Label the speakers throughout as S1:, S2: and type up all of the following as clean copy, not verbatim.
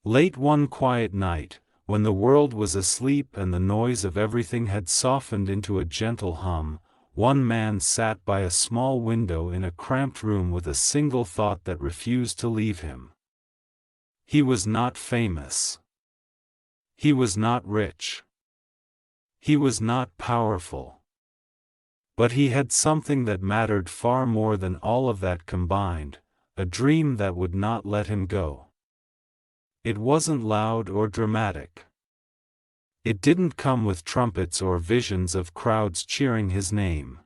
S1: Late one quiet night, when the world was asleep and the noise of everything had softened into a gentle hum, one man sat by a small window in a cramped room with a single thought that refused to leave him. He was not famous. He was not rich. He was not powerful. But he had something that mattered far more than all of that combined, a dream that would not let him go. It wasn't loud or dramatic. It didn't come with trumpets or visions of crowds cheering his name.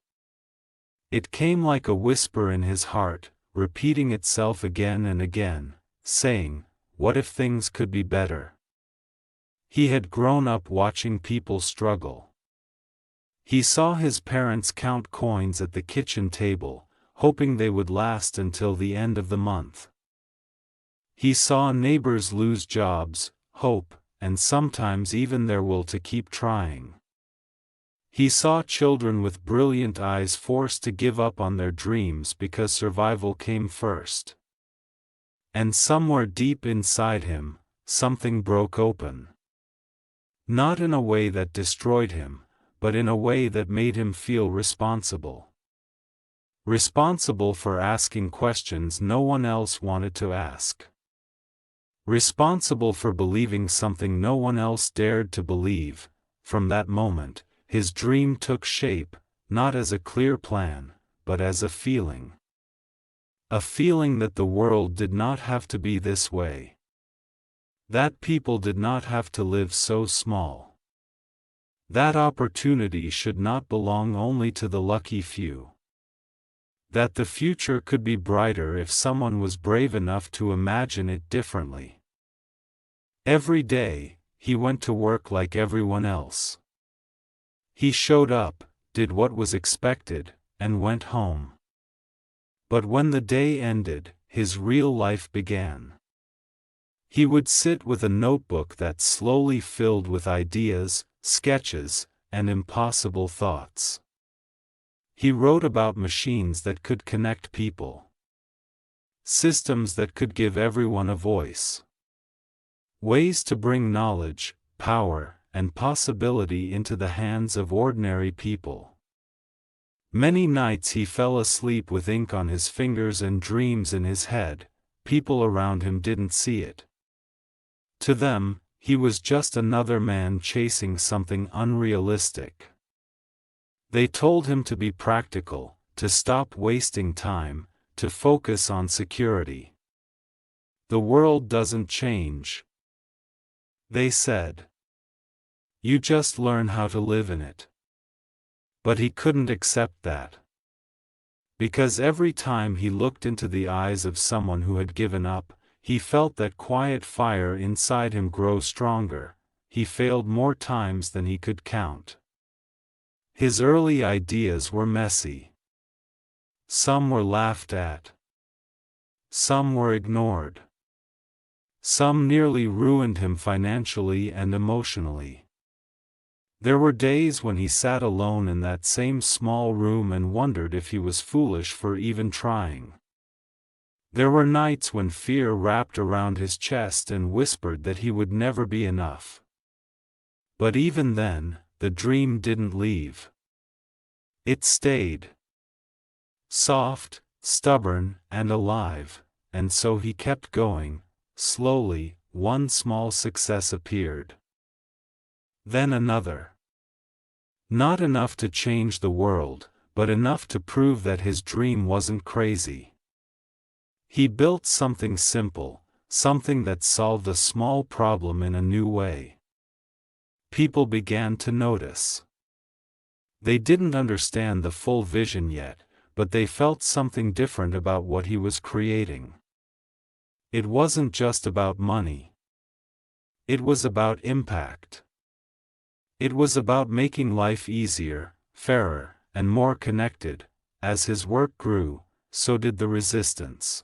S1: It came like a whisper in his heart, repeating itself again and again, saying, "What if things could be better?" He had grown up watching people struggle. He saw his parents count coins at the kitchen table, hoping they would last until the end of the month. He saw neighbors lose jobs, hope, and sometimes even their will to keep trying. He saw children with brilliant eyes forced to give up on their dreams because survival came first. And somewhere deep inside him, something broke open. Not in a way that destroyed him, but in a way that made him feel responsible. Responsible for asking questions no one else wanted to ask. Responsible for believing something no one else dared to believe. From that moment, his dream took shape, not as a clear plan, but as a feeling. A feeling that the world did not have to be this way. That people did not have to live so small. That opportunity should not belong only to the lucky few. That the future could be brighter if someone was brave enough to imagine it differently. Every day, he went to work like everyone else. He showed up, did what was expected, and went home. But when the day ended, his real life began. He would sit with a notebook that slowly filled with ideas, sketches, and impossible thoughts. He wrote about machines that could connect people. Systems that could give everyone a voice. Ways to bring knowledge, power, and possibility into the hands of ordinary people. Many nights he fell asleep with ink on his fingers and dreams in his head. People around him didn't see it. To them, he was just another man chasing something unrealistic. They told him to be practical, to stop wasting time, to focus on security. The world doesn't change, they said. You just learn how to live in it. But he couldn't accept that. Because every time he looked into the eyes of someone who had given up, he felt that quiet fire inside him grow stronger. He failed more times than he could count. His early ideas were messy. Some were laughed at. Some were ignored. Some nearly ruined him financially and emotionally. There were days when he sat alone in that same small room and wondered if he was foolish for even trying. There were nights when fear wrapped around his chest and whispered that he would never be enough. But even then, the dream didn't leave. It stayed. Soft, stubborn, and alive, and so he kept going. Slowly, one small success appeared. Then another. Not enough to change the world, but enough to prove that his dream wasn't crazy. He built something simple, something that solved a small problem in a new way. People began to notice. They didn't understand the full vision yet, but they felt something different about what he was creating. It wasn't just about money. It was about impact. It was about making life easier, fairer, and more connected. As his work grew, so did the resistance.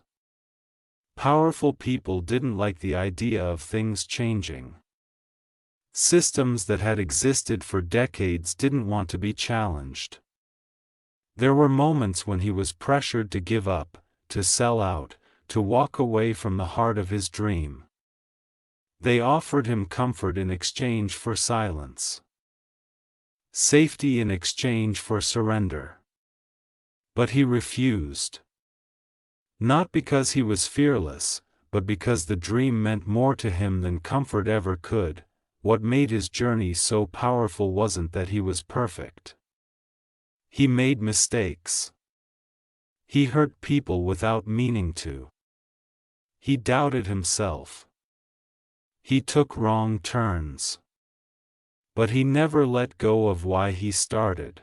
S1: Powerful people didn't like the idea of things changing. Systems that had existed for decades didn't want to be challenged. There were moments when he was pressured to give up, to sell out, to walk away from the heart of his dream. They offered him comfort in exchange for silence, safety in exchange for surrender. But he refused. Not because he was fearless, but because the dream meant more to him than comfort ever could. What made his journey so powerful wasn't that he was perfect. He made mistakes. He hurt people without meaning to. He doubted himself. He took wrong turns. But he never let go of why he started.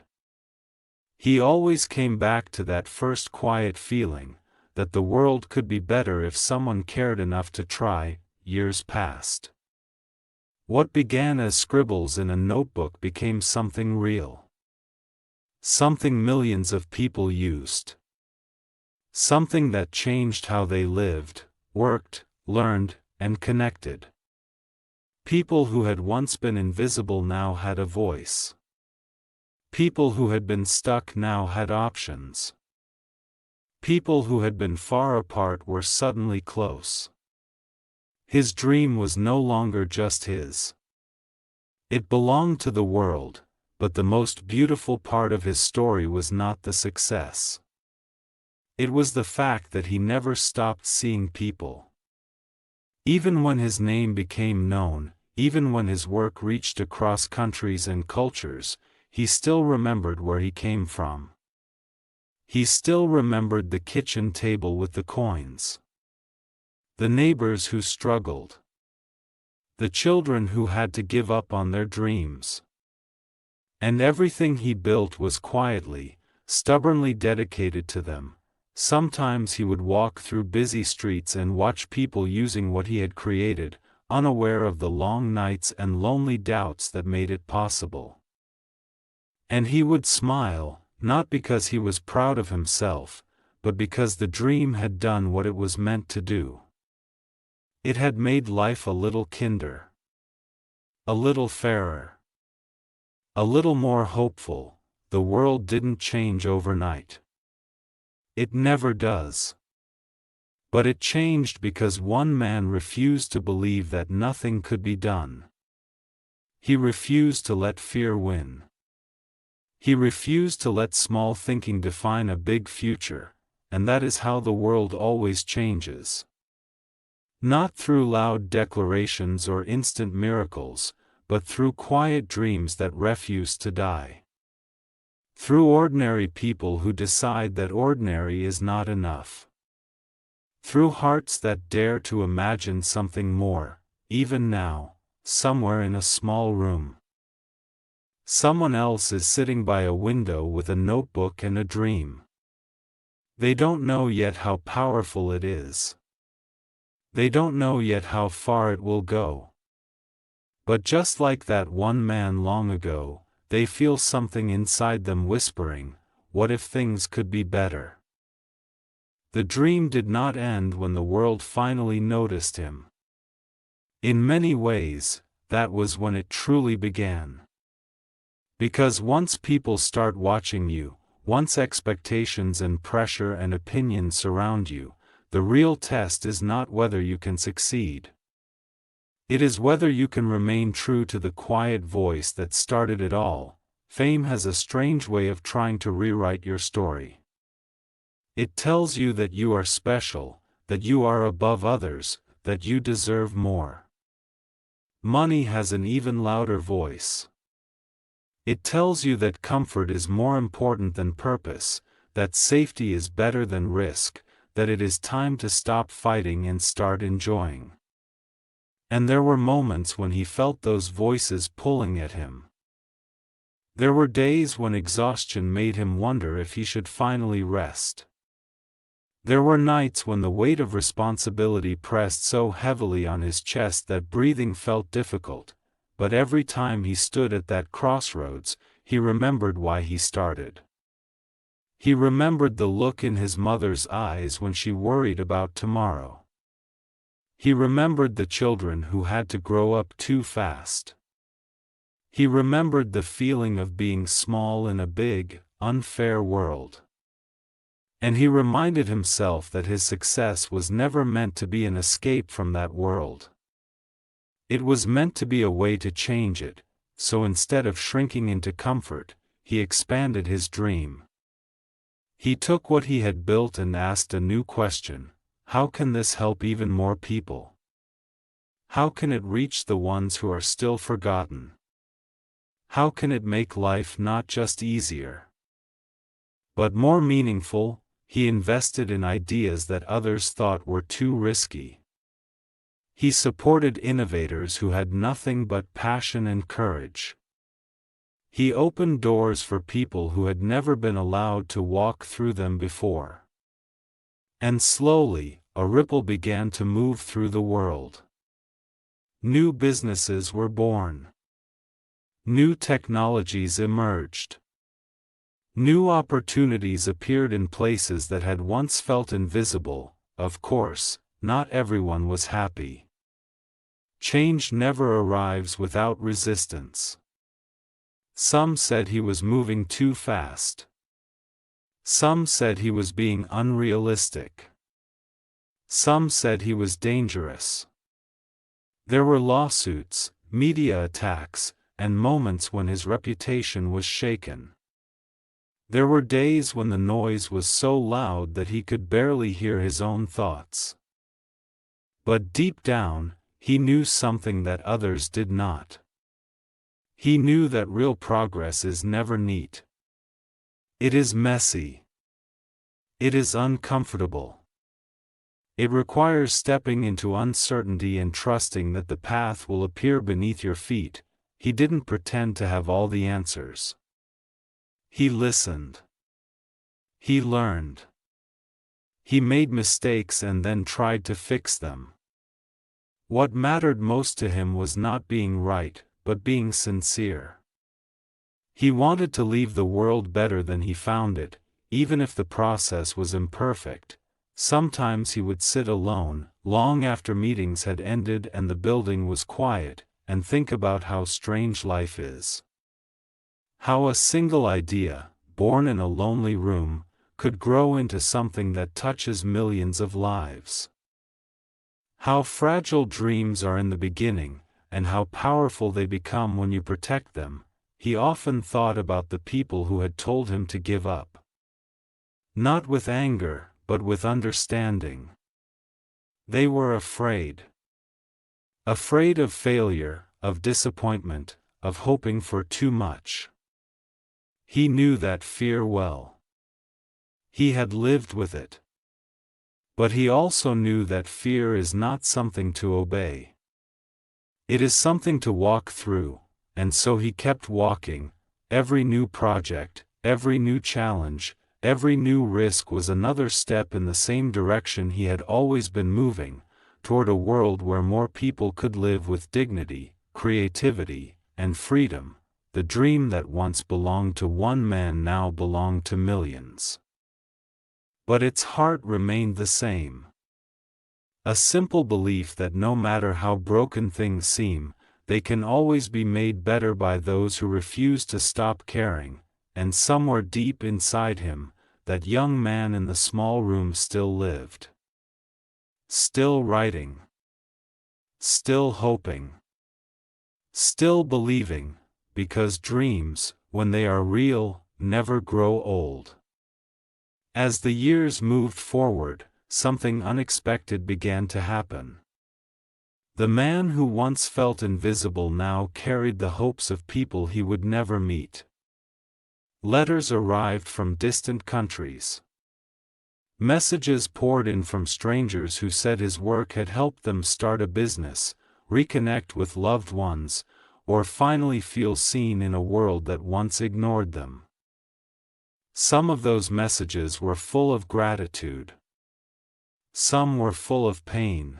S1: He always came back to that first quiet feeling, that the world could be better if someone cared enough to try. Years passed. What began as scribbles in a notebook became something real. Something millions of people used. Something that changed how they lived, worked, learned, and connected. People who had once been invisible now had a voice. People who had been stuck now had options. People who had been far apart were suddenly close. His dream was no longer just his. It belonged to the world, but the most beautiful part of his story was not the success. It was the fact that he never stopped seeing people. Even when his name became known, even when his work reached across countries and cultures, he still remembered where he came from. He still remembered the kitchen table with the coins. The neighbors who struggled. The children who had to give up on their dreams. And everything he built was quietly, stubbornly dedicated to them. Sometimes he would walk through busy streets and watch people using what he had created, unaware of the long nights and lonely doubts that made it possible. And he would smile, not because he was proud of himself, but because the dream had done what it was meant to do. It had made life a little kinder. A little fairer. A little more hopeful. The world didn't change overnight. It never does. But it changed because one man refused to believe that nothing could be done. He refused to let fear win. He refused to let small thinking define a big future, and that is how the world always changes. Not through loud declarations or instant miracles, but through quiet dreams that refuse to die. Through ordinary people who decide that ordinary is not enough. Through hearts that dare to imagine something more, even now, somewhere in a small room. Someone else is sitting by a window with a notebook and a dream. They don't know yet how powerful it is. They don't know yet how far it will go. But just like that one man long ago, they feel something inside them whispering, "What if things could be better?" The dream did not end when the world finally noticed him. In many ways, that was when it truly began. Because once people start watching you, once expectations and pressure and opinions surround you, the real test is not whether you can succeed. It is whether you can remain true to the quiet voice that started it all. Fame has a strange way of trying to rewrite your story. It tells you that you are special, that you are above others, that you deserve more. Money has an even louder voice. It tells you that comfort is more important than purpose, that safety is better than risk, that it is time to stop fighting and start enjoying. And there were moments when he felt those voices pulling at him. There were days when exhaustion made him wonder if he should finally rest. There were nights when the weight of responsibility pressed so heavily on his chest that breathing felt difficult, but every time he stood at that crossroads, he remembered why he started. He remembered the look in his mother's eyes when she worried about tomorrow. He remembered the children who had to grow up too fast. He remembered the feeling of being small in a big, unfair world. And he reminded himself that his success was never meant to be an escape from that world. It was meant to be a way to change it, so instead of shrinking into comfort, he expanded his dream. He took what he had built and asked a new question: how can this help even more people? How can it reach the ones who are still forgotten? How can it make life not just easier, but more meaningful? He invested in ideas that others thought were too risky. He supported innovators who had nothing but passion and courage. He opened doors for people who had never been allowed to walk through them before. And slowly, a ripple began to move through the world. New businesses were born. New technologies emerged. New opportunities appeared in places that had once felt invisible. Of course, not everyone was happy. Change never arrives without resistance. Some said he was moving too fast. Some said he was being unrealistic. Some said he was dangerous. There were lawsuits, media attacks, and moments when his reputation was shaken. There were days when the noise was so loud that he could barely hear his own thoughts. But deep down, he knew something that others did not. He knew that real progress is never neat. It is messy. It is uncomfortable. It requires stepping into uncertainty and trusting that the path will appear beneath your feet. He didn't pretend to have all the answers. He listened. He learned. He made mistakes and then tried to fix them. What mattered most to him was not being right, but being sincere. He wanted to leave the world better than he found it, even if the process was imperfect. Sometimes he would sit alone, long after meetings had ended and the building was quiet, and think about how strange life is. How a single idea, born in a lonely room, could grow into something that touches millions of lives. How fragile dreams are in the beginning, and how powerful they become when you protect them. He often thought about the people who had told him to give up. Not with anger, but with understanding. They were afraid. Afraid of failure, of disappointment, of hoping for too much. He knew that fear well. He had lived with it. But he also knew that fear is not something to obey. It is something to walk through, and so he kept walking. Every new project, every new challenge, every new risk was another step in the same direction he had always been moving, toward a world where more people could live with dignity, creativity, and freedom. The dream that once belonged to one man now belonged to millions. But its heart remained the same. A simple belief that no matter how broken things seem, they can always be made better by those who refuse to stop caring. And somewhere deep inside him, that young man in the small room still lived. Still writing. Still hoping. Still believing, because dreams, when they are real, never grow old. As the years moved forward, something unexpected began to happen. The man who once felt invisible now carried the hopes of people he would never meet. Letters arrived from distant countries. Messages poured in from strangers who said his work had helped them start a business, reconnect with loved ones, or finally feel seen in a world that once ignored them. Some of those messages were full of gratitude. Some were full of pain.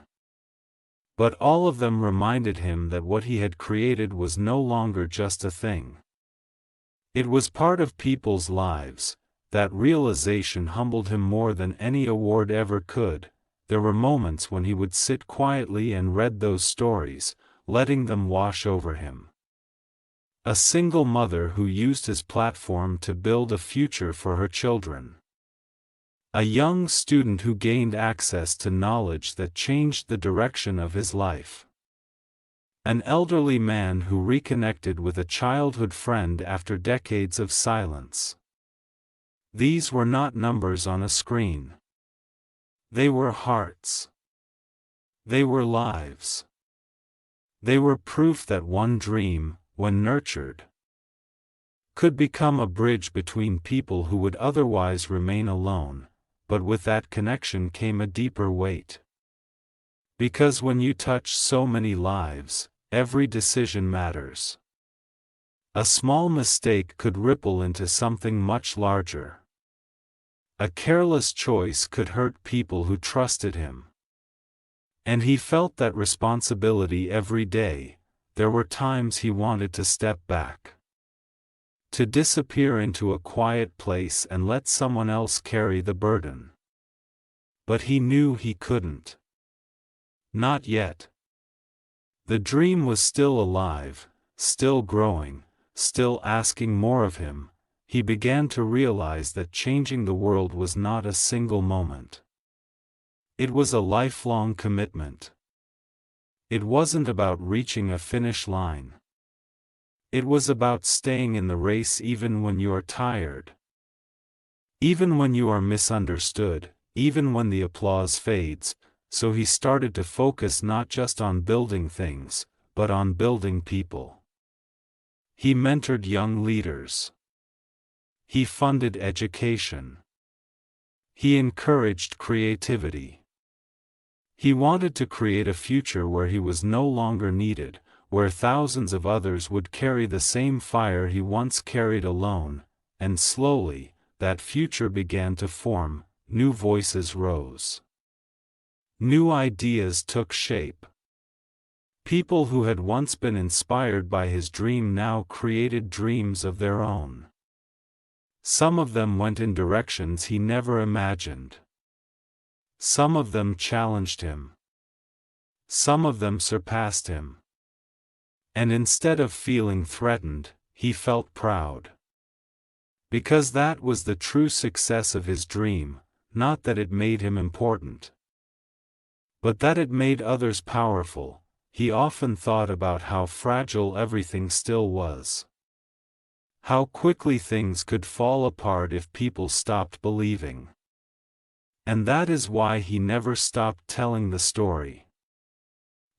S1: But all of them reminded him that what he had created was no longer just a thing. It was part of people's lives. That realization humbled him more than any award ever could. There were moments when he would sit quietly and read those stories, letting them wash over him. A single mother who used his platform to build a future for her children. A young student who gained access to knowledge that changed the direction of his life. An elderly man who reconnected with a childhood friend after decades of silence. These were not numbers on a screen. They were hearts. They were lives. They were proof that one dream, when nurtured, could become a bridge between people who would otherwise remain alone, but with that connection came a deeper weight. Because when you touch so many lives, every decision matters. A small mistake could ripple into something much larger. A careless choice could hurt people who trusted him. And he felt that responsibility every day. There were times he wanted to step back, to disappear into a quiet place and let someone else carry the burden. But he knew he couldn't. Not yet. The dream was still alive, still growing, still asking more of him. He began to realize that changing the world was not a single moment. It was a lifelong commitment. It wasn't about reaching a finish line. It was about staying in the race even when you are tired. Even when you are misunderstood, even when the applause fades. So he started to focus not just on building things, but on building people. He mentored young leaders. He funded education. He encouraged creativity. He wanted to create a future where he was no longer needed, where thousands of others would carry the same fire he once carried alone, and slowly, that future began to form. New voices rose. New ideas took shape. People who had once been inspired by his dream now created dreams of their own. Some of them went in directions he never imagined. Some of them challenged him. Some of them surpassed him. And instead of feeling threatened, he felt proud. Because that was the true success of his dream, not that it made him important, but that it made others powerful. He often thought about how fragile everything still was. How quickly things could fall apart if people stopped believing. And that is why he never stopped telling the story.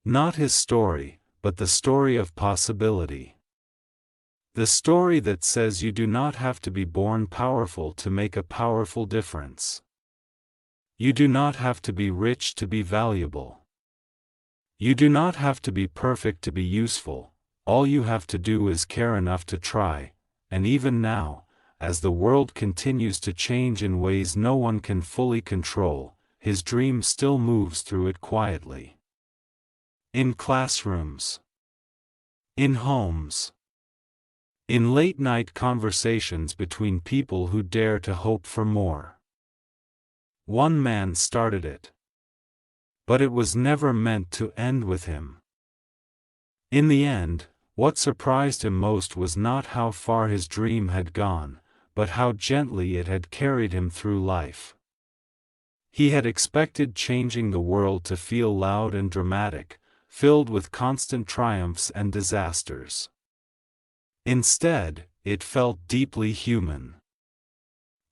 S1: Not his story, but the story of possibility. The story that says you do not have to be born powerful to make a powerful difference. You do not have to be rich to be valuable. You do not have to be perfect to be useful. All you have to do is care enough to try, and even now, as the world continues to change in ways no one can fully control, his dream still moves through it quietly. In classrooms. In homes. In late-night conversations between people who dare to hope for more. One man started it. But it was never meant to end with him. In the end, what surprised him most was not how far his dream had gone, but how gently it had carried him through life. He had expected changing the world to feel loud and dramatic, filled with constant triumphs and disasters. Instead, it felt deeply human.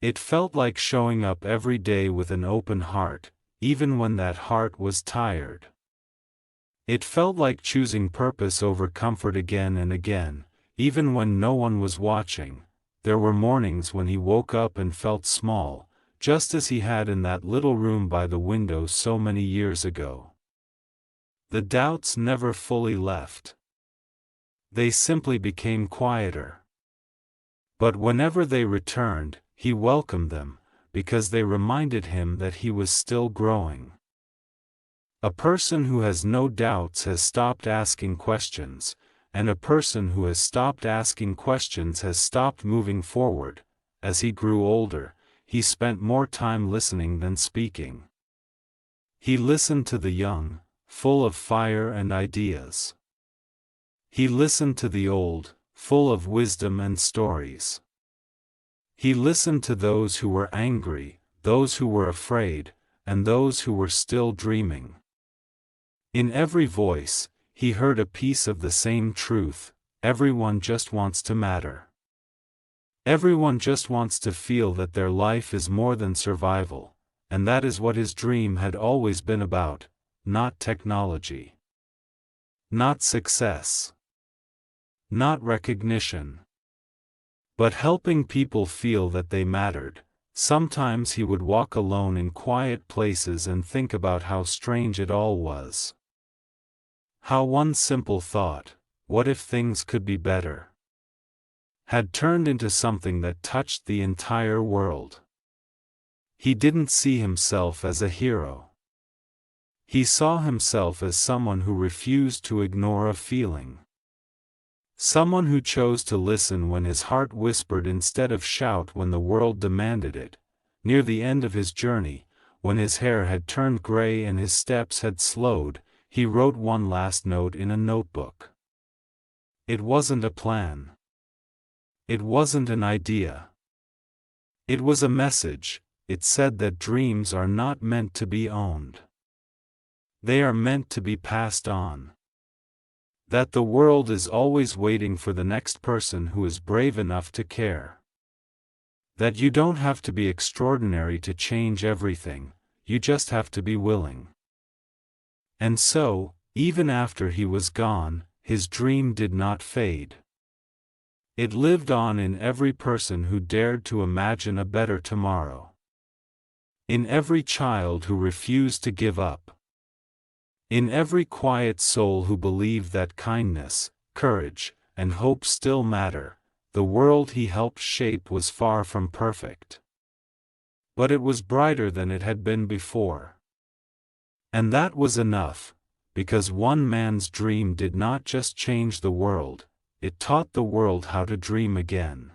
S1: It felt like showing up every day with an open heart, even when that heart was tired. It felt like choosing purpose over comfort again and again, even when no one was watching. There were mornings when he woke up and felt small, just as he had in that little room by the window so many years ago. The doubts never fully left. They simply became quieter. But whenever they returned, he welcomed them, because they reminded him that he was still growing. A person who has no doubts has stopped asking questions, and a person who has stopped asking questions has stopped moving forward. As he grew older, he spent more time listening than speaking. He listened to the young, full of fire and ideas. He listened to the old, full of wisdom and stories. He listened to those who were angry, those who were afraid, and those who were still dreaming. In every voice, he heard a piece of the same truth: everyone just wants to matter. Everyone just wants to feel that their life is more than survival, and that is what his dream had always been about, not technology. Not success. Not recognition. But helping people feel that they mattered. Sometimes he would walk alone in quiet places and think about how strange it all was. How one simple thought, what if things could be better, had turned into something that touched the entire world. He didn't see himself as a hero. He saw himself as someone who refused to ignore a feeling. Someone who chose to listen when his heart whispered instead of shout when the world demanded it. Near the end of his journey, when his hair had turned gray and his steps had slowed, he wrote one last note in a notebook. It wasn't a plan. It wasn't an idea. It was a message. It said that dreams are not meant to be owned. They are meant to be passed on. That the world is always waiting for the next person who is brave enough to care. That you don't have to be extraordinary to change everything, you just have to be willing. And so, even after he was gone, his dream did not fade. It lived on in every person who dared to imagine a better tomorrow. In every child who refused to give up. In every quiet soul who believed that kindness, courage, and hope still matter. The world he helped shape was far from perfect. But it was brighter than it had been before. And that was enough, because one man's dream did not just change the world, it taught the world how to dream again.